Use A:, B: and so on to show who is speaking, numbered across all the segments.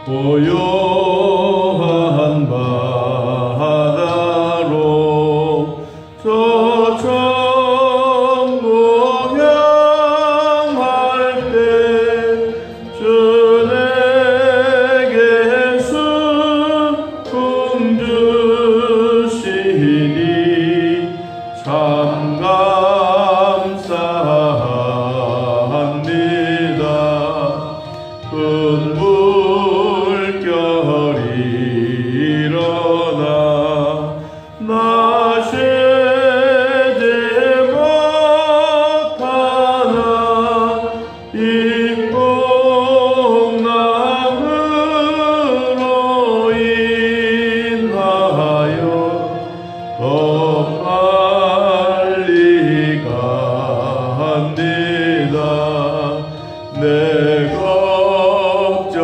A: 고요한 바다로 저천국 향할 때 주 내게 슬픔 주시니 참 감사합니다. 큰 물결이 일어나 나 쉬지 못하나 이 풍랑으로 인하여 더 빨리 갑니다. 내 걱정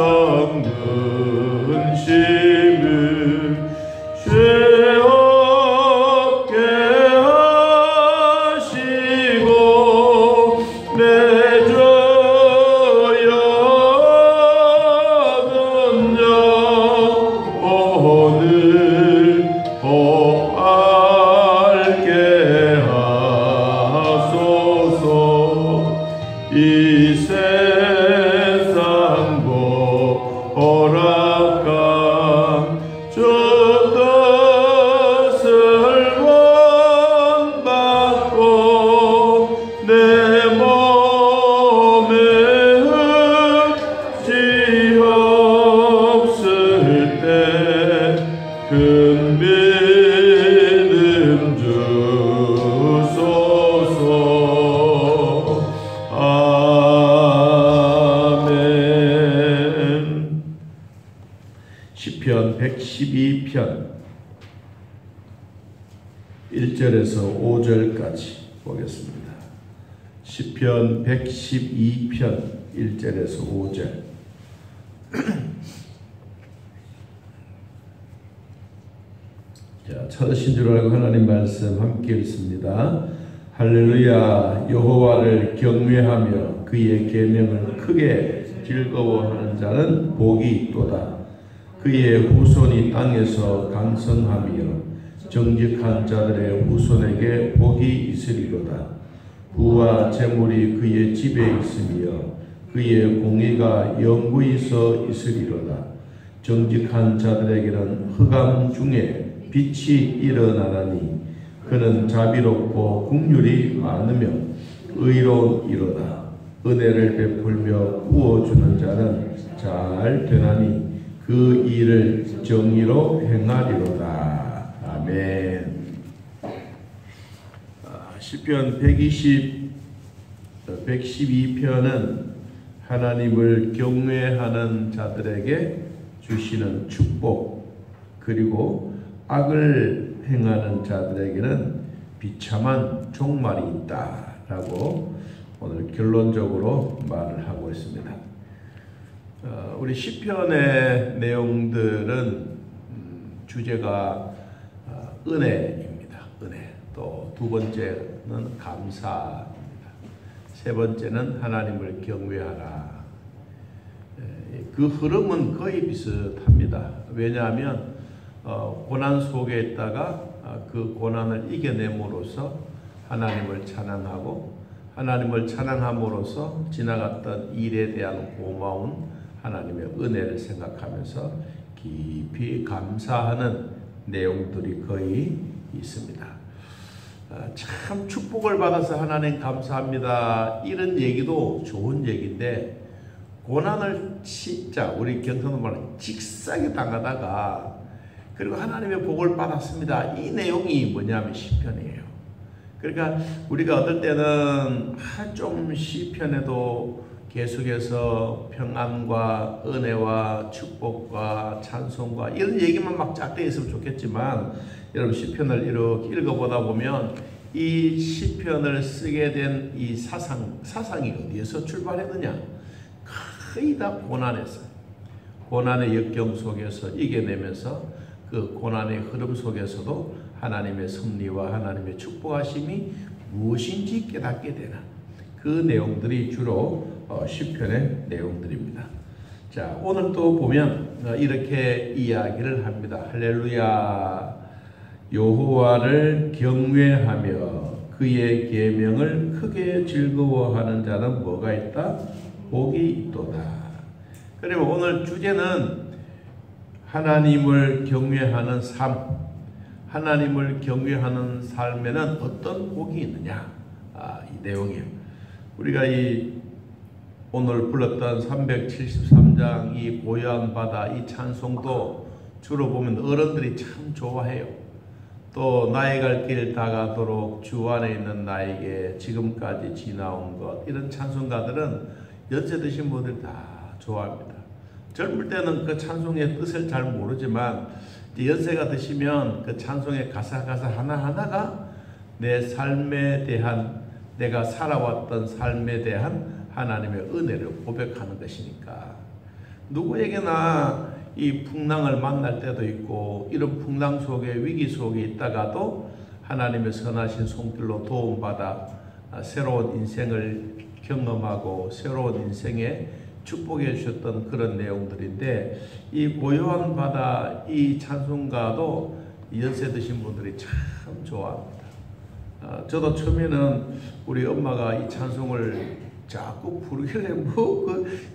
A: 근심을 죄 없게 하시고 내 죄였던 적 오늘 복 알게 하소서. 이 세상 허락한 주 뜻을 원받고 내 몸에 흠지 없을 때 큰 믿음 주소서. 아멘. 시편 112편 1절에서 5절까지 보겠습니다. 시편 112편 1절에서 5절. 자, 찾으신 줄 알고 하나님 말씀 함께 읽습니다. 할렐루야. 여호와를 경외하며 그의 계명을 크게 즐거워하는 자는 복이 있도다. 그의 후손이 땅에서 강성하며 정직한 자들의 후손에게 복이 있으리로다. 부와 재물이 그의 집에 있으며 그의 공의가 영구히서 있으리로다. 정직한 자들에게는 흑암 중에 빛이 일어나나니 그는 자비롭고 긍휼이 많으며 의로운 이로다. 은혜를 베풀며 부어주는 자는 잘 되나니 그 일을 정의로 행하리로다. 아멘. 시편 112편은 하나님을 경외하는 자들에게 주시는 축복, 그리고 악을 행하는 자들에게는 비참한 종말이 있다라고 오늘 결론적으로 말을 하고 있습니다. 우리 시편의 내용들은 주제가 은혜입니다. 은혜. 또 두 번째는 감사입니다. 세 번째는 하나님을 경외하라. 그 흐름은 거의 비슷합니다. 왜냐하면 고난 속에 있다가 그 고난을 이겨냄으로써 하나님을 찬양하고, 하나님을 찬양함으로써 지나갔던 일에 대한 고마운 하나님의 은혜를 생각하면서 깊이 감사하는 내용들이 거의 있습니다. 참 축복을 받아서 하나님 감사합니다, 이런 얘기도 좋은 얘기인데, 고난을 진짜 우리 경상도 말로 직사게 당하다가 그리고 하나님의 복을 받았습니다, 이 내용이 뭐냐면 시편이에요. 그러니까 우리가 어떨 때는 좀 시편에도 계속해서 평안과 은혜와 축복과 찬송과 이런 얘기만 막 짝대어 있으면 좋겠지만, 여러분 시편을 이렇게 읽어보다 보면 이 시편을 쓰게 된 이 사상이 어디에서 출발했느냐? 거의 다 고난에서, 고난의 역경 속에서 이겨내면서 그 고난의 흐름 속에서도 하나님의 섭리와 하나님의 축복하심이 무엇인지 깨닫게 되는 그 내용들이 주로 시편의 내용들입니다. 자, 오늘 또 보면 이렇게 이야기를 합니다. 할렐루야. 여호와를 경외하며 그의 계명을 크게 즐거워하는 자는 뭐가 있다? 복이 있도다. 그리고 오늘 주제는 하나님을 경외하는 삶. 하나님을 경외하는 삶에는 어떤 복이 있느냐? 이 내용이에요. 우리가 오늘 불렀던 373장 이 고요한 바다 이 찬송도 주로 보면 어른들이 참 좋아해요. 또 나의 갈 길 다가도록 주 안에 있는 나에게 지금까지 지나온 것, 이런 찬송가들은 연세 드신 분들 다 좋아합니다. 젊을 때는 그 찬송의 뜻을 잘 모르지만 연세가 드시면 그 찬송의 가사 하나하나가 내 삶에 대한, 내가 살아왔던 삶에 대한 하나님의 은혜를 고백하는 것이니까, 누구에게나 이 풍랑을 만날 때도 있고 이런 풍랑 속에, 위기 속에 있다가도 하나님의 선하신 손길로 도움받아 새로운 인생을 경험하고 새로운 인생에 축복해 주셨던 그런 내용들인데, 이 고요한 바다 이 찬송가도 연세 드신 분들이 참 좋아합니다. 저도 처음에는 우리 엄마가 이 찬송을 자꾸 부르길래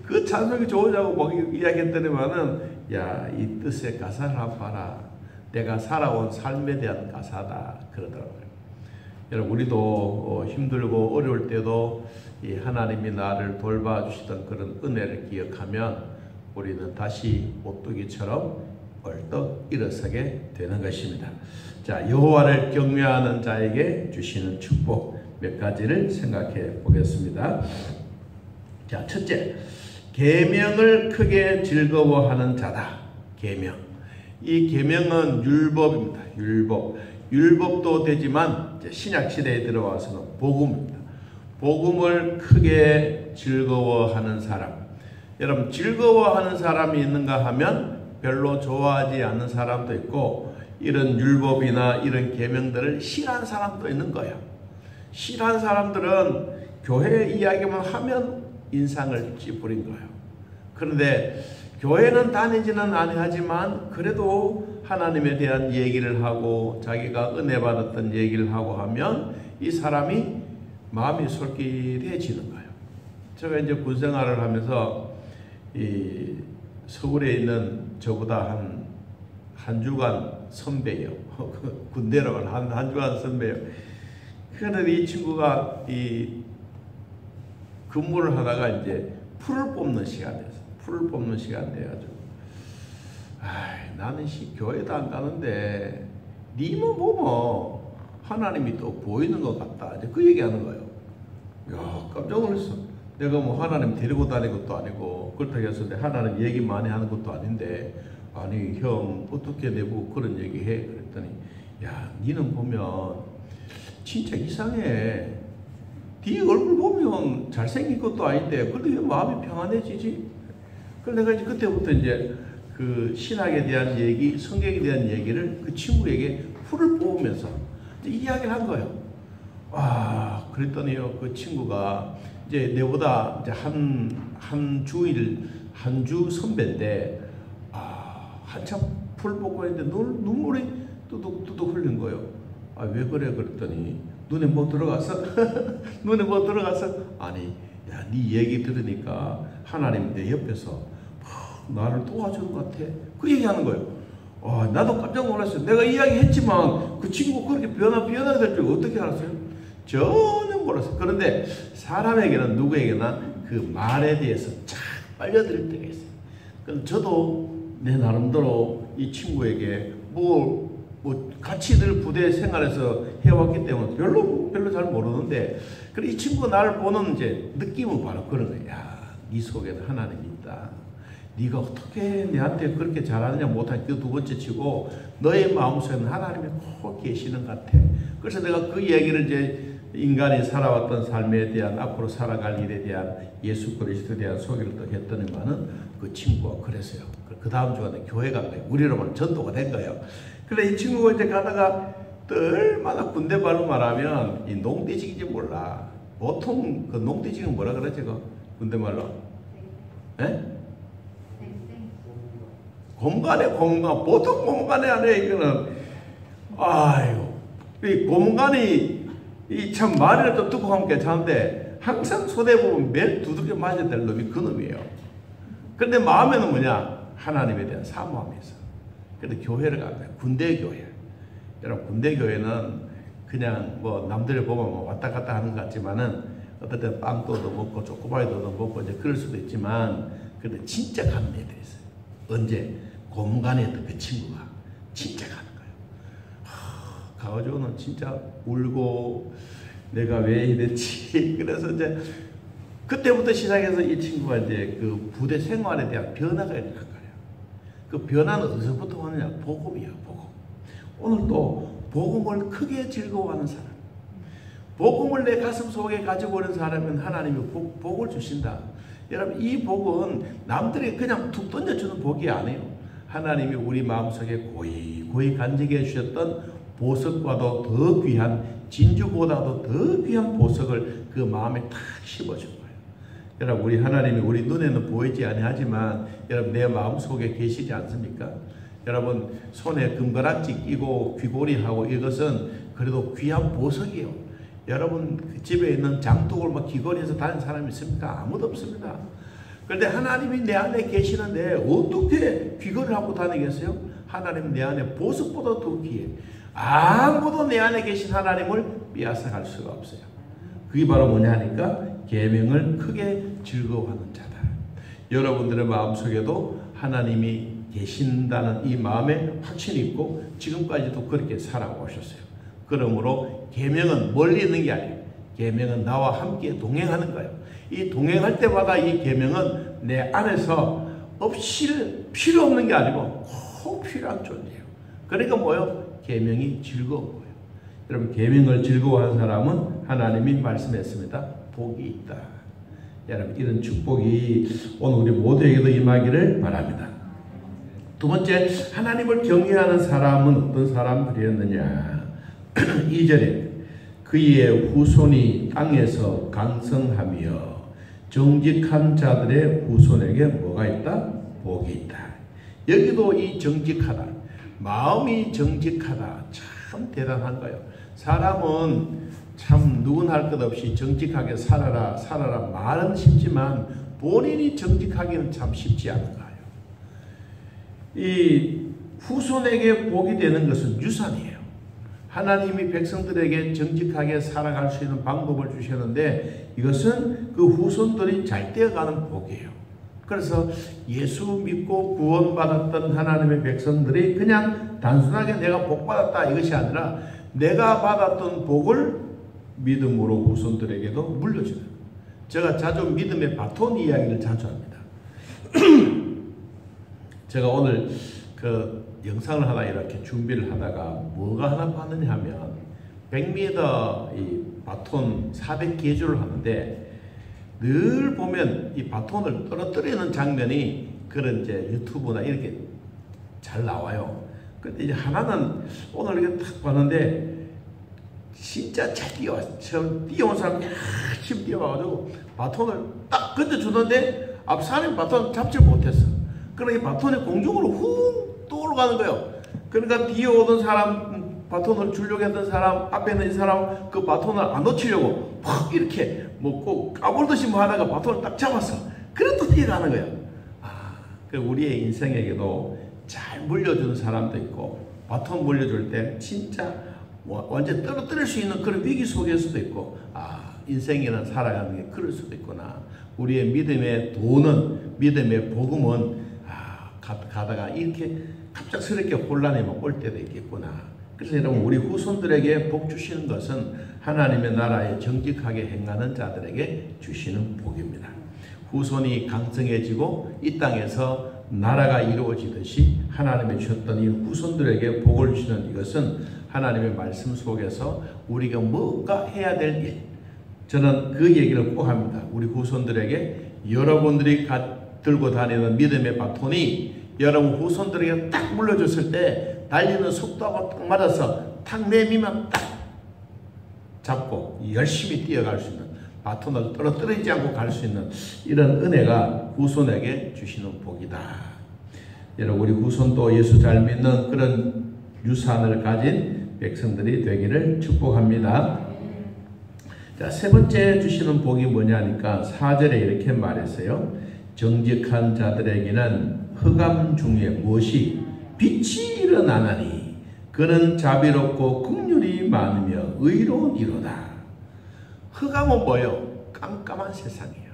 A: 그 찬송이 좋으냐고 막 이야기했더니만은, 야, 이 뜻의 가사를 한번 봐라. 내가 살아온 삶에 대한 가사다 그러더라고요. 여러분, 우리도 힘들고 어려울 때도 이 하나님이 나를 돌봐주시던 그런 은혜를 기억하면 우리는 다시 오뚜기처럼 벌떡 일어서게 되는 것입니다. 자, 여호와를 경외하는 자에게 주시는 축복 몇 가지를 생각해 보겠습니다. 자, 첫째, 계명을 크게 즐거워하는 자다. 계명. 이 계명은 율법입니다. 율법도 되지만 이제 신약 시대에 들어와서는 복음입니다. 복음을 크게 즐거워하는 사람. 여러분, 즐거워하는 사람이 있는가 하면 별로 좋아하지 않는 사람도 있고, 이런 율법이나 이런 계명들을 싫어하는 사람도 있는 거예요. 싫어하는 사람들은 교회 이야기만 하면 인상을 찌푸린 거예요. 그런데 교회는 다니지는 아니하지만 그래도 하나님에 대한 얘기를 하고 자기가 은혜 받았던 얘기를 하고 하면 이 사람이 마음이 솔깃해지는 거예요. 제가 이제 군 생활을 하면서 이 서울에 있는 저보다 한 주간 선배예요. 군대로 한 주간 선배예요. 그런데 이 친구가 이 근무를 하다가 이제 풀을 뽑는 시간이었어. 풀을 뽑는 시간 돼가지고, 나는 교회도 안 가는데 니만 보면 하나님이 또 보이는 것 같다. 이제 그 얘기하는 거예요. 야, 깜짝 놀랐어. 내가 뭐 하나님 데리고 다닌 것도 아니고 그렇다고 해서 하나님 얘기 많이 하는 것도 아닌데, 아니 형 어떻게 내고 그런 얘기해? 그랬더니, 야, 니는 보면 진짜 이상해. 네 얼굴 보면 잘생긴 것도 아닌데 그래도 왜 마음이 평안해지지? 그래서 내가 이제 그때부터 이제 그 신학에 대한 얘기, 성경에 대한 얘기를 그 친구에게 풀을 뽑으면서 이야기를 한 거예요. 그랬더니요, 그 친구가 이제 내보다 이제 한 주 선배인데, 한참 풀 뽑고 있는데 눈물이 뚜둑뚜둑 흘린 거예요. 왜 그래? 그랬더니, 눈에 뭐 들어갔어? 눈에 뭐 들어갔어? 아니, 야, 네 얘기 들으니까 하나님 내 옆에서 나를 도와주는 것 같아. 그 얘기하는 거예요. 나도 깜짝 놀랐어요. 내가 이야기했지만 그 친구 그렇게 변화가 될 줄 어떻게 알았어요? 전혀 몰랐어요. 그런데 사람에게는, 누구에게나 그 말에 대해서 쫙 빨려들 때가 있어요. 그럼 저도 내 나름대로 이 친구에게 같이 늘 부대 생활에서 해왔기 때문에 별로 잘 모르는데, 그래 이 친구가 나를 보는 이제 느낌은 바로 그런 거야. 야, 네 속에는 하나님이 있다. 네가 어떻게 내한테 그렇게 잘하느냐 못하냐, 그 두 번째 치고 너의 마음속에는 하나님이 꼭 계시는 것 같아. 그래서 내가 그 얘기를 이제 인간이 살아왔던 삶에 대한, 앞으로 살아갈 일에 대한, 예수 그리스도에 대한 소개를 또 했더니만은 그 친구가 그랬어요. 그 다음 주간에 교회 간 거예요. 우리로 말하면 전도가 된 거예요. 그래 이 친구가 이제 가다가 또 얼마나 군대 말로 말하면 이 농대직인지 몰라. 보통 그 농대직은 뭐라 그러지? 그 군대 말로? 예? 고문관에 고문관, 보통 고문관이 아니에요. 이거는 아유, 이 고문관이 참 말이라 좀 듣고 하면 괜찮은데 항상 손에 보면 매일 두들겨 맞아야 될 놈이 그 놈이에요. 그런데 마음에는 뭐냐? 하나님에 대한 사모함이 있어. 그런데 교회를 간 거예요. 군대 교회. 여러분, 군대 교회는 그냥 뭐 남들 보면 뭐 왔다 갔다 하는 것 같지만은 어떨 때 빵도 얻어먹고 초코바이도 얻어먹고 이제 그럴 수도 있지만, 근데 진짜 가는 애들이 있어요. 언제? 고문관에 있던 그 친구가 진짜 가는 거예요. 가가지고는 진짜 울고 내가 왜 이랬지. 그래서 이제 그때부터 시작해서 이 친구가 이제 그 부대 생활에 대한 변화가 일어난 거예요. 그 변화는 어디서부터 오느냐? 복음이에요, 복음. 오늘 또 복음을 크게 즐거워하는 사람, 복음을 내 가슴 속에 가지고 오는 사람은 하나님이 복을 주신다. 여러분, 이 복은 남들이 그냥 툭 던져주는 복이 아니에요. 하나님이 우리 마음속에 고이 간직해 주셨던 보석과도 더 귀한, 진주보다도 더 귀한 보석을 그 마음에 탁 심어준 거예요. 여러분, 우리 하나님이 우리 눈에는 보이지 아니하지만 여러분 내 마음속에 계시지 않습니까? 여러분, 손에 금가락지 끼고 귀고리하고 이것은 그래도 귀한 보석이에요. 여러분, 그 집에 있는 장독을 막 귀걸이해서 다니는 사람이 있습니까? 아무도 없습니다. 그런데 하나님이 내 안에 계시는데 어떻게 귀걸이를 하고 다니겠어요? 하나님 내 안에 보석보다 더 귀해. 아무도 내 안에 계신 하나님을 빼앗아갈 수가 없어요. 그게 바로 뭐냐 하니까 계명을 크게 즐거워하는 자다. 여러분들의 마음속에도 하나님이 계신다는 이 마음에 확신이 있고 지금까지도 그렇게 살아오셨어요. 그러므로 계명은 멀리 있는 게 아니에요. 계명은 나와 함께 동행하는 거예요. 이 동행할 때마다 이 계명은 내 안에서 필요 없는 게 아니고 꼭 필요한 존재예요. 그러니까 뭐예요? 계명이 즐거운 거예요. 여러분, 계명을 즐거워하는 사람은 하나님이 말씀했습니다. 복이 있다. 여러분, 이런 축복이 오늘 우리 모두에게도 임하기를 바랍니다. 두 번째, 하나님을 경외하는 사람은 어떤 사람들이었느냐? 2절에 그의 후손이 땅에서 강성하며 정직한 자들의 후손에게 뭐가 있다? 복이 있다. 여기도 이 정직하다, 마음이 정직하다, 참 대단한 거예요. 사람은 참 누구나 할 것 없이 정직하게 살아라 말은 쉽지만 본인이 정직하기는 참 쉽지 않은 거예요. 이 후손에게 복이 되는 것은 유산이에요. 하나님이 백성들에게 정직하게 살아갈 수 있는 방법을 주셨는데 이것은 그 후손들이 잘 되어가는 복이에요. 그래서 예수 믿고 구원받았던 하나님의 백성들이 그냥 단순하게 내가 복 받았다 이것이 아니라 내가 받았던 복을 믿음으로 후손들에게도 물려줘요. 제가 자주 믿음의 바톤 이야기를 자주 합니다. 제가 오늘 그 영상을 하나 이렇게 준비를 하다가 뭐가 하나 봤느냐 하면 100m 이 바톤 400개주를 하는데 늘 보면 이 바톤을 떨어뜨리는 장면이 그런 이제 유튜브나 이렇게 잘 나와요. 근데 이제 하나는 오늘 이렇게 딱 봤는데 진짜 잘 뛰어온 사람이 열심히 뛰어와가지고 바톤을 딱 건져주는데 앞 사람이 바톤 잡지 못했어. 그러니까 이 바톤이 공중으로 훅 떠올라가는 거예요. 그러니까 뒤에 오던 사람, 바톤을 주려고 했던 사람, 앞에 있는 이 사람 그 바톤을 안 놓치려고 팍 이렇게 뭐 꼭 까불듯이 뭐 하다가 바톤을 딱 잡았어. 그래 또 뛰어가는 거예요. 그 우리의 인생에게도 잘 물려주는 사람도 있고 바톤 물려줄 때 진짜 완전 떨어뜨릴 수 있는 그런 위기 속에서도 있고 인생이란 살아가는 게 그럴 수도 있구나. 우리의 믿음의 도는, 믿음의 복음은 가다가 이렇게 갑작스럽게 혼란에 올 때도 있겠구나. 그래서 여러분, 우리 후손들에게 복 주시는 것은 하나님의 나라에 정직하게 행하는 자들에게 주시는 복입니다. 후손이 강성해지고 이 땅에서 나라가 이루어지듯이 하나님이 주셨던 이 후손들에게 복을 주시는 이것은 하나님의 말씀 속에서 우리가 뭔가 해야 될 일, 저는 그 얘기를 꼭 합니다. 우리 후손들에게 여러분들이 들고 다니는 믿음의 바톤이 여러분 후손들에게 딱 물려줬을 때 달리는 속도하고 딱 맞아서 탁 내미면 딱 잡고 열심히 뛰어갈 수 있는, 바톤을 떨어뜨리지 않고 갈 수 있는 이런 은혜가 후손에게 주시는 복이다. 여러분 우리 후손도 예수 잘 믿는 그런 유산을 가진 백성들이 되기를 축복합니다. 자, 세 번째 주시는 복이 뭐냐니까 4절에 이렇게 말했어요. 정직한 자들에게는 흑암 중에 무엇이 빛이 일어나나니 그는 자비롭고 긍휼이 많으며 의로운 이로다. 흑암은 뭐예요? 깜깜한 세상이에요.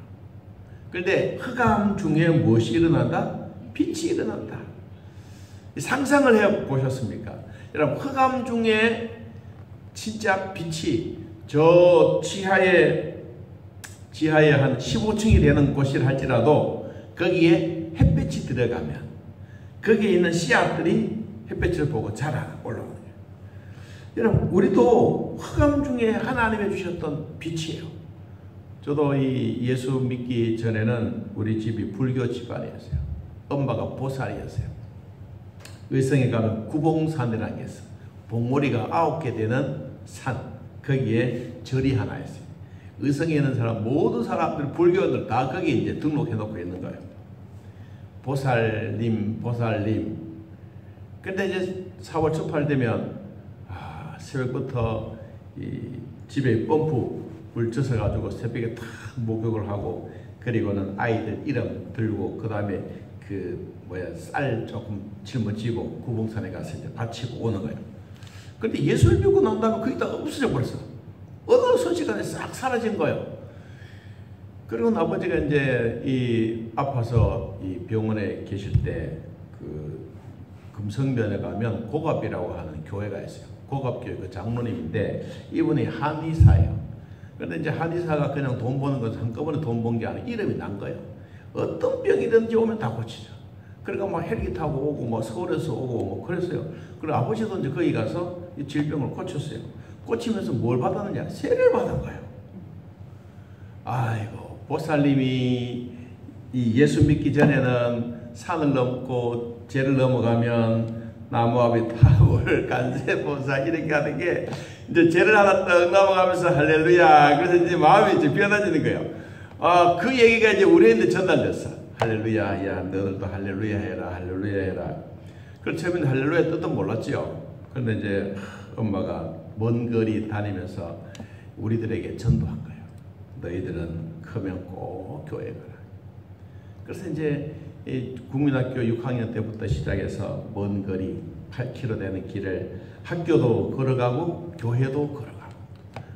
A: 그런데 흑암 중에 무엇이 일어난다? 빛이 일어난다. 상상을 해 보셨습니까? 여러분 흑암 중에 진짜 빛이 저 지하에 한 15층이 되는 곳이라 할지라도 거기에 햇볕이 들어가면 거기에 있는 씨앗들이 햇볕을 보고 자라 올라오는 거예요. 여러분 우리도 흑암 중에 하나님이 주셨던 빛이에요. 저도 이 예수 믿기 전에는 우리 집이 불교 집안이었어요. 엄마가 보살이었어요. 의성에 가면 구봉산이라는 게 있어요. 봉우리가 9개 되는 산, 거기에 절이 하나 있어요. 의성에 있는 사람 모든 사람들 불교인들 다 거기에 이제 등록해 놓고 있는 거예요. 보살님. 근데 이제 4월 초팔 되면 새벽부터 이 집에 펌프 물 젖어 가지고 새벽에 다 목욕을 하고 그리고는 아이들 이름 들고 그 다음에 쌀 조금 짊어지고 구봉산에 가서 이제 바치고 오는 거예요. 근데 예수를 믿고 난 다음에 거기다 없어져 버렸어. 어느 순식간에 싹 사라진 거예요. 그리고 아버지가 이제 아파서 이 병원에 계실 때 금성면에 가면 고갑이라고 하는 교회가 있어요. 고갑교회 그 장로님인데 이분이 한의사예요. 그런데 이제 한의사가 그냥 돈 버는 것은 한꺼번에 돈 번 게 아니라 이름이 난 거예요. 어떤 병이든지 오면 다 고치죠. 그러니까 막 헬기 타고 오고 뭐 서울에서 오고 뭐 그랬어요. 그리고 아버지도 이제 거기 가서 이 질병을 고쳤어요. 고치면서 뭘 받았느냐? 세례를 받은 거예요. 아이고 보살님이 이 예수 믿기 전에는 산을 넘고 제를 넘어가면 나무아비 타월 간세보살 이렇게 하는 게 이제 제를 하나 떡 넘어가면서 할렐루야. 그래서 이제 마음이 이제 변해지는 거예요. 그 얘기가 이제 우리한테 전달됐어. 할렐루야, 야 너들도 할렐루야 해라, 할렐루야 해라. 그걸 처음에는 할렐루야 뜻은 몰랐죠. 그런데 이제 엄마가 먼 거리 다니면서 우리들에게 전도한 거예요. 너희들은 크면 꼭 교회 가라. 그래서 이제 국민학교 6학년 때부터 시작해서 먼 거리 8km 되는 길을 학교도 걸어가고 교회도 걸어가고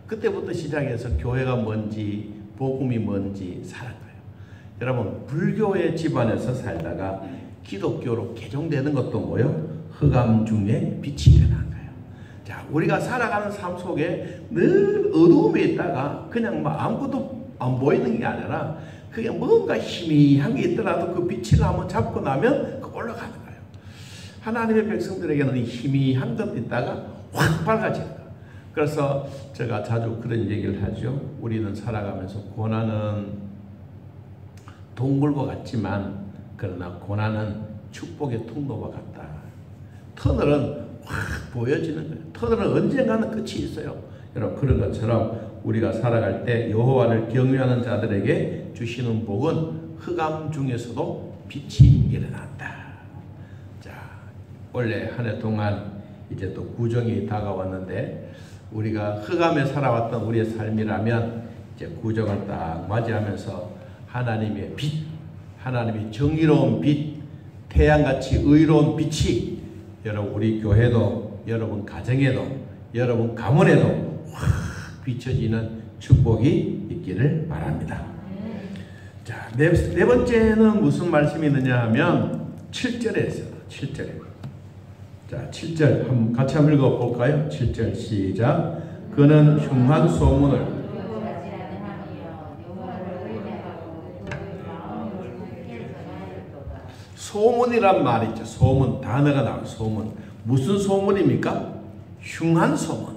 A: 그때부터 시작해서 교회가 뭔지 복음이 뭔지 살은 거예요. 여러분 불교의 집안에서 살다가 기독교로 개종되는 것도 뭐예요? 흑암 중에 빛이 일어난 거예요. 자, 우리가 살아가는 삶 속에 늘 어두움에 있다가 그냥 뭐 아무것도 안 보이는 게 아니라 그게 뭔가 희미한 게 있더라도 그 빛을 한번 잡고 나면 그 올라가는 거예요. 하나님의 백성들에게는 희미한 것도 있다가 확 밝아지는 거예요. 그래서 제가 자주 그런 얘기를 하죠. 우리는 살아가면서 고난은 동굴과 같지만 그러나 고난은 축복의 통로와 같다. 터널은 확 보여지는 거예요. 터널은 언젠가는 끝이 있어요. 여러분 그런 것처럼 우리가 살아갈 때 여호와를 경외하는 자들에게 주시는 복은 흑암 중에서도 빛이 일어난다. 자, 원래 한 해 동안 이제 또 구정이 다가왔는데 우리가 흑암에 살아왔던 우리의 삶이라면 이제 구정을 딱 맞이하면서 하나님의 빛, 하나님의 정의로운 빛, 태양같이 의로운 빛이 여러분 우리 교회도 여러분 가정에도 여러분 가문에도 확 비춰지는 축복이 있기를 바랍니다. 자, 네 번째는 무슨 말씀이 있느냐 하면 7절에 있어요. 7절에. 자, 7절 같이 한번 읽어볼까요? 7절 시작. 그는 흉한 소문을 소문이란 말이 있죠. 소문 단어가 나와요. 소문. 무슨 소문입니까? 흉한 소문.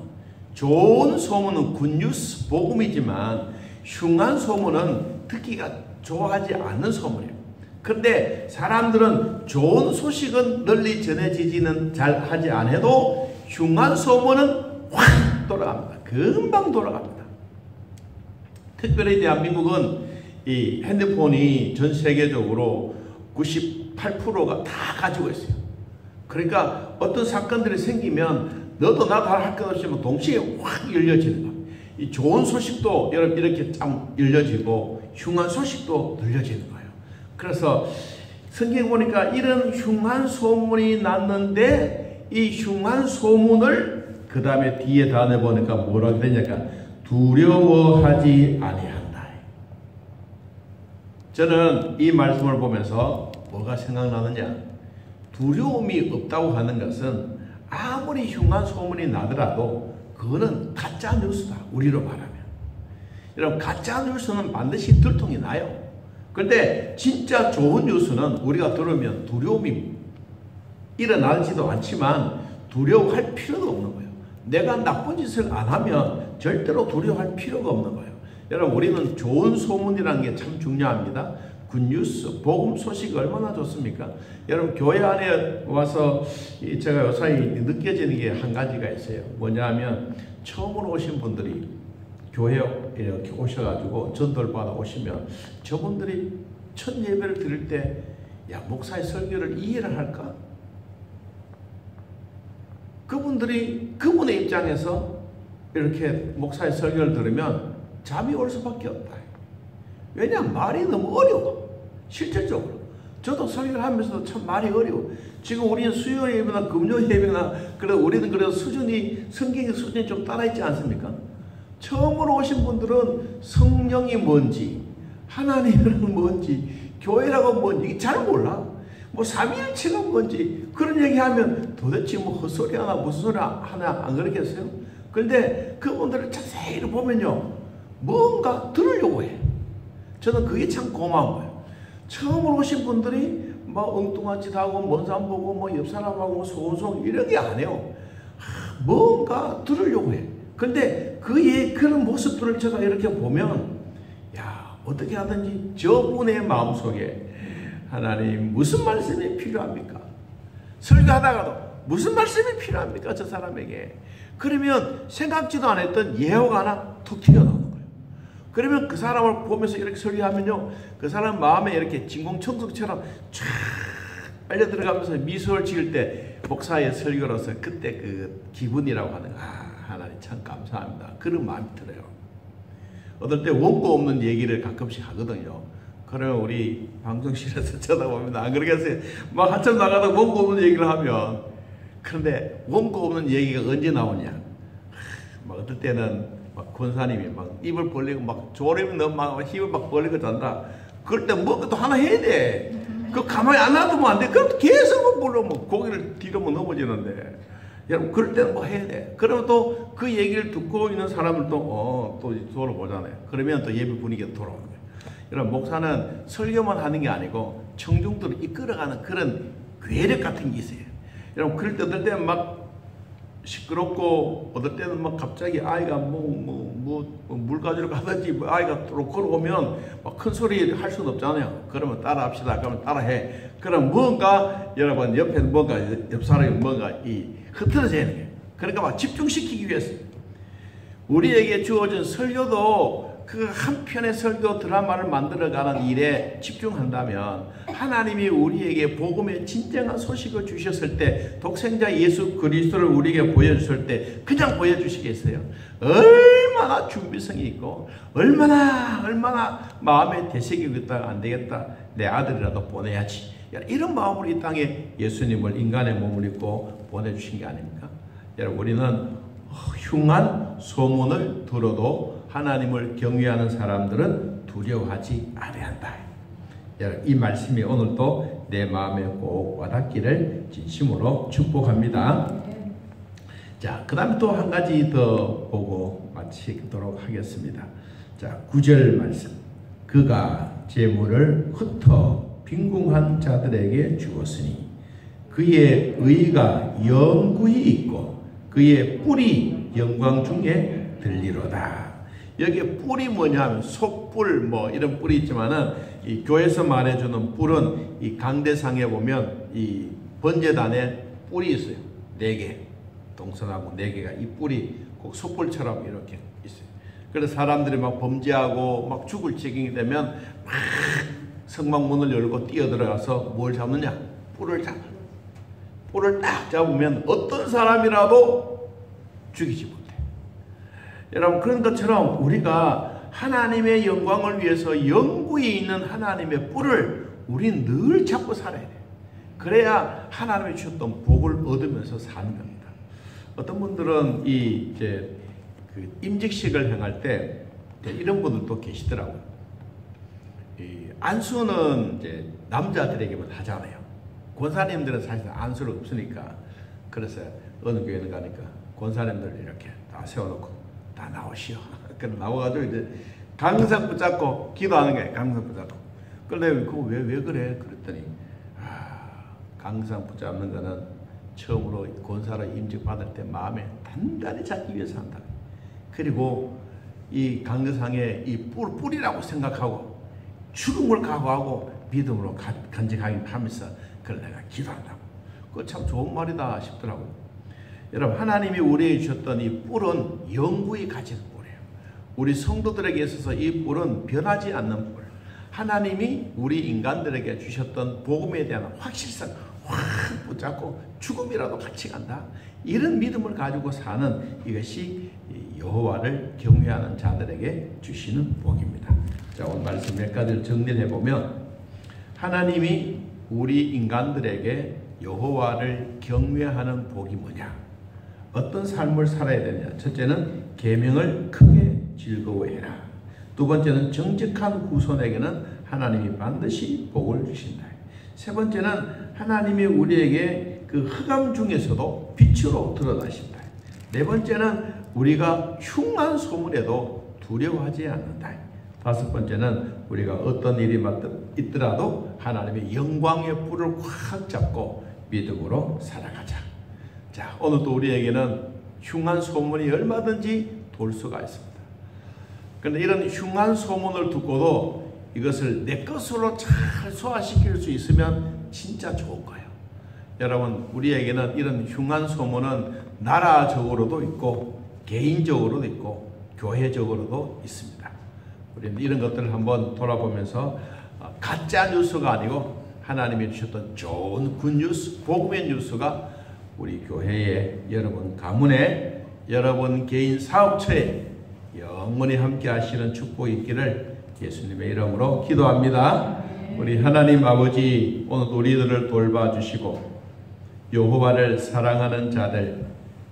A: 좋은 소문은 굿뉴스 복음이지만 흉한 소문은 듣기가 좋아하지 않는 소문이에요. 그런데 사람들은 좋은 소식은 널리 전해지지는 잘 하지 않아도 흉한 소문은 확 돌아갑니다. 금방 돌아갑니다. 특별히 대한민국은 이 핸드폰이 전 세계적으로 98%가 다 가지고 있어요. 그러니까 어떤 사건들이 생기면 너도 나도 할 것 없이 동시에 확 열려지는 거예요. 이 좋은 소식도 여러분 이렇게 참 열려지고 흉한 소식도 들려지는 거예요. 그래서 성경 보니까 이런 흉한 소문이 났는데 이 흉한 소문을 그 다음에 뒤에 단어 보니까 뭐라고 되냐니까 두려워하지 아니한다. 저는 이 말씀을 보면서 뭐가 생각나느냐, 두려움이 없다고 하는 것은 아무리 흉한 소문이 나더라도 그거는 가짜 뉴스다, 우리로 말하면. 여러분, 가짜 뉴스는 반드시 들통이 나요. 그런데 진짜 좋은 뉴스는 우리가 들으면 두려움이 일어나지도 않지만 두려워할 필요도 없는 거예요. 내가 나쁜 짓을 안 하면 절대로 두려워할 필요가 없는 거예요. 여러분, 우리는 좋은 소문이라는 게 참 중요합니다. 굿뉴스, 복음 소식이 얼마나 좋습니까? 여러분, 교회 안에 와서 제가 요사이 느껴지는 게 한 가지가 있어요. 뭐냐 하면 처음으로 오신 분들이 교회에 이렇게 오셔가지고 전도를 받아 오시면 저분들이 첫 예배를 드릴 때 야, 목사의 설교를 이해를 할까? 그분들이 그분의 입장에서 이렇게 목사의 설교를 들으면 잠이 올 수밖에 없다. 왜냐하면 말이 너무 어려워. 실질적으로 저도 설교를 하면서도 참 말이 어려워. 지금 우리는 수요 예배나 금요 예배나 그래도 우리는 그래도 수준이 성경의 수준이 좀 따라 있지 않습니까? 처음으로 오신 분들은 성령이 뭔지, 하나님은 뭔지, 교회라고 뭔지 잘 몰라. 뭐 삼위일체가 뭔지 그런 얘기하면 도대체 뭐 헛소리 하나 무슨 소리 하나 안 그러겠어요? 그런데 그분들을 자세히 보면요, 뭔가 들으려고 해. 저는 그게 참 고마운 거예요. 처음으로 오신 분들이 막 엉뚱한 짓 하고 먼 사람 보고 뭐 옆 사람하고 소송 이런 게 안 해요. 뭔가 들으려고 해. 근데 그런 모습들을 제가 이렇게 보면 야, 어떻게 하든지 저분의 마음속에 하나님 무슨 말씀이 필요합니까? 설교하다가도 무슨 말씀이 필요합니까? 저 사람에게. 그러면 생각지도 않았던 예화가 하나 툭 튀어나오는 거예요. 그러면 그 사람을 보면서 이렇게 설교하면요, 그 사람 마음에 이렇게 진공청소기처럼 쫙 빨려 들어가면서 미소를 지을 때 목사의 설교로서 그때 그 기분이라고 하는, 아, 하나님 참 감사합니다, 그런 마음이 들어요. 어떨 때 원고 없는 얘기를 가끔씩 하거든요. 그러면 우리 방송실에서 쳐다보면 안 그러겠어요? 막 한참 나가다 원고 없는 얘기를 하면. 그런데 원고 없는 얘기가 언제 나오냐? 막 어떨 때는 막 권사님이 막 입을 벌리고 막 졸음이 너무 막 힘을 막 벌리고 잔다. 그럴 때 뭔가 또 하나 해야 돼. 그 가만히 안 놔두면 안 돼. 그럼 계속 물으면 고개를 뒤로 넘어지는데. 여러분, 그럴 때는 뭐 해야 돼. 그러면 또 그 얘기를 듣고 있는 사람을 또 돌아보잖아요. 그러면 또 예배 분위기가 돌아오는 거예요. 여러분, 목사는 설교만 하는 게 아니고 청중들을 이끌어가는 그런 괴력 같은 게 있어요. 여러분, 그럴 때 어떨 때는 막 시끄럽고 어떨 때는 막 갑자기 아이가 물 가지러 가든지 아이가 걸어오면 막 큰 소리 할 수는 없잖아요. 그러면 따라 합시다. 그러면 따라 해. 그럼 뭔가 여러분 옆에 뭔가 옆 사람이 뭔가 흐트러져야 돼요. 그러니까 막 집중시키기 위해서 우리에게 주어진 설교도 그 한 편의 설교 드라마를 만들어가는 일에 집중한다면 하나님이 우리에게 복음의 진정한 소식을 주셨을 때, 독생자 예수 그리스도를 우리에게 보여주실 때 그냥 보여주시겠어요? 얼마나 준비성이 있고 얼마나 마음에 되새기겠다, 안 되겠다, 내 아들이라도 보내야지, 이런 마음으로 이 땅에 예수님을 인간의 몸을 입고 보내주신 게 아닙니까? 여러분, 우리는 흉한 소문을 들어도 하나님을 경외하는 사람들은 두려워하지 아니한다. 이 말씀이 오늘도 내 마음에 꼭 와닿기를 진심으로 축복합니다. 자, 그 다음에 또 한 가지 더 보고 마치도록 하겠습니다. 자, 9절 말씀. 그가 재물을 흩어 빈궁한 자들에게 주었으니 그의 의가 영구히 있고 그의 뿔이 영광 중에 들리로다. 여기 뿔이 뭐냐 하면 속뿔 뭐 이런 뿔이 있지만은 이 교회에서 말해주는 뿔은 이 강대상에 보면 이 번제단에 뿔이 있어요. 4개. 동서나무 4개가 이 뿔이 꼭 속뿔처럼 이렇게 있어요. 그래서 사람들이 막 범죄하고 막 죽을 지경이 되면 막 성막문을 열고 뛰어들어가서 뭘 잡느냐? 뿔을 잡아. 뿔을 딱 잡으면 어떤 사람이라도 죽이지 못해. 여러분, 그런 것처럼 우리가 하나님의 영광을 위해서 영구히 있는 하나님의 뿔을 우린 늘 잡고 살아야 돼. 그래야 하나님이 주셨던 복을 얻으면서 사는 겁니다. 어떤 분들은 이제 그 임직식을 행할 때 이런 분들도 계시더라고요. 이 안수는 이제 남자들에게만 하잖아요. 권사님들은 사실 안수를 없으니까. 그래서 어느 교회는 가니까 권사님들 이렇게 다 세워놓고 다 나오시오. 그럼 나와가지고 이제 강상 붙잡고 기도하는 거예요. 강상 붙잡고. 그런데 그거 왜 그래? 그랬더니 강상 붙잡는 거는 처음으로 권사로 임직받을 때 마음에 단단히 잡기 위해서 한다. 그리고 이 강대상에 이 뿔이라고 생각하고 죽음을 각오하고 믿음으로 간직하긴 하면서 그걸 내가 기도한다고. 그거 참 좋은 말이다 싶더라고요. 여러분, 하나님이 우리에게 주셨던 이 뿔은 영구히 가진 뿔이에요. 우리 성도들에게 있어서 이 뿔은 변하지 않는 뿔. 하나님이 우리 인간들에게 주셨던 복음에 대한 확실성 확 붙잡고 죽음이라도 같이 간다. 이런 믿음을 가지고 사는 이것이 여호와를 경외하는 자들에게 주시는 복입니다. 자, 오늘 말씀 몇 가지를 정리를 해보면 하나님이 우리 인간들에게 여호와를 경외하는 복이 뭐냐? 어떤 삶을 살아야 되냐? 첫째는 계명을 크게 즐거워해라. 두 번째는 정직한 후손에게는 하나님이 반드시 복을 주신다. 세 번째는 하나님이 우리에게 그 흑암 중에서도 빛으로 드러나신다. 네 번째는 우리가 흉한 소문에도 두려워하지 않는다. 다섯 번째는 우리가 어떤 일이 있더라도 하나님의 영광의 뿔을 꽉 잡고 믿음으로 살아가자. 자, 오늘도 우리에게는 흉한 소문이 얼마든지 돌 수가 있습니다. 그런데 이런 흉한 소문을 듣고도 이것을 내 것으로 잘 소화시킬 수 있으면 진짜 좋은 거예요. 여러분, 우리에게는 이런 흉한 소문은 나라적으로도 있고 개인적으로도 있고 교회적으로도 있습니다. 우리는 이런 것들을 한번 돌아보면서 가짜 뉴스가 아니고 하나님이 주셨던 좋은 굿뉴스, 복음의 뉴스가 우리 교회에, 여러분 가문에, 여러분 개인 사업처에 영원히 함께 하시는 축복이 있기를 예수님의 이름으로 기도합니다. 우리 하나님 아버지, 오늘도 우리들을 돌봐주시고 여호와를 사랑하는 자들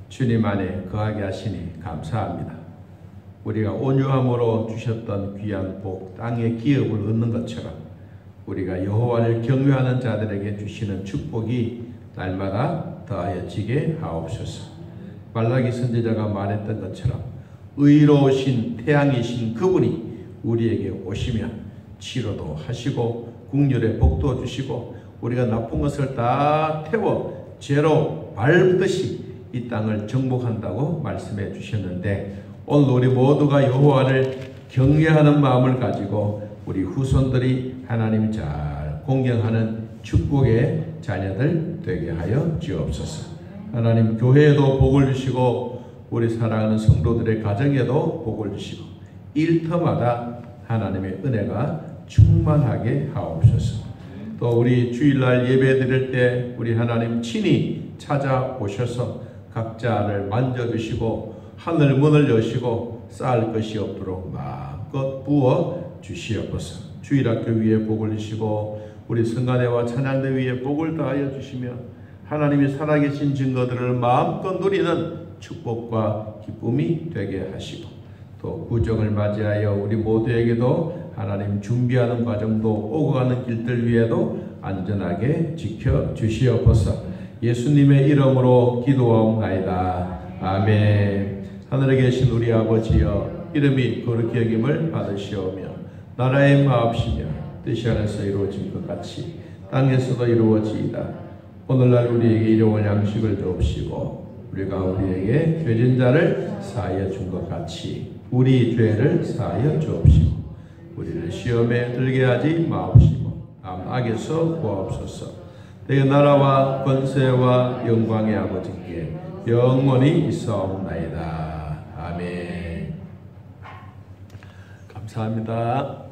A: 주님 안에 거하게 하시니 감사합니다. 우리가 온유함으로 주셨던 귀한 복, 땅의 기업을 얻는 것처럼 우리가 여호와를 경외하는 자들에게 주시는 축복이 날마다 더하여지게 하옵소서. 말라기 선지자가 말했던 것처럼 의로우신 태양이신 그분이 우리에게 오시면 치료도 하시고 국률의 복도 주시고 우리가 나쁜 것을 다 태워 죄로 밟듯이 이 땅을 정복한다고 말씀해 주셨는데, 오늘 우리 모두가 여호와를 경외하는 마음을 가지고 우리 후손들이 하나님 잘 공경하는 축복의 자녀들 되게 하여 주옵소서. 하나님, 교회에도 복을 주시고 우리 사랑하는 성도들의 가정에도 복을 주시고 일터마다 하나님의 은혜가 충만하게 하옵소서. 또 우리 주일날 예배 드릴 때 우리 하나님 친히 찾아오셔서 각자를 만져주시고 하늘 문을 여시고 쌓을 것이 없도록 마음껏 부어 주시옵소서. 주일학교 위에 복을 주시고 우리 성가대와 찬양대 위에 복을 다하여 주시며 하나님이 살아계신 증거들을 마음껏 누리는 축복과 기쁨이 되게 하시고 또 구정을 맞이하여 우리 모두에게도 하나님 준비하는 과정도 오고 가는 길들 위에도 안전하게 지켜 주시옵소서. 예수님의 이름으로 기도하옵나이다. 아멘. 하늘에 계신 우리 아버지여, 이름이 거룩히 여김을 받으시오며 나라의 마옵시며 뜻이 하늘에서 이루어진 것 같이 땅에서도 이루어지이다. 오늘날 우리에게 일용할 양식을 주옵시고 우리가 우리에게 죄진 자를 사하여 준 것 같이 우리 죄를 사하여 주옵시고 우리를 시험에 들게 하지 마옵시고 악에서 구하옵소서. 내 나라와 권세와 영광의 아버지께 영원히 있사옵나이다. 아멘. 감사합니다.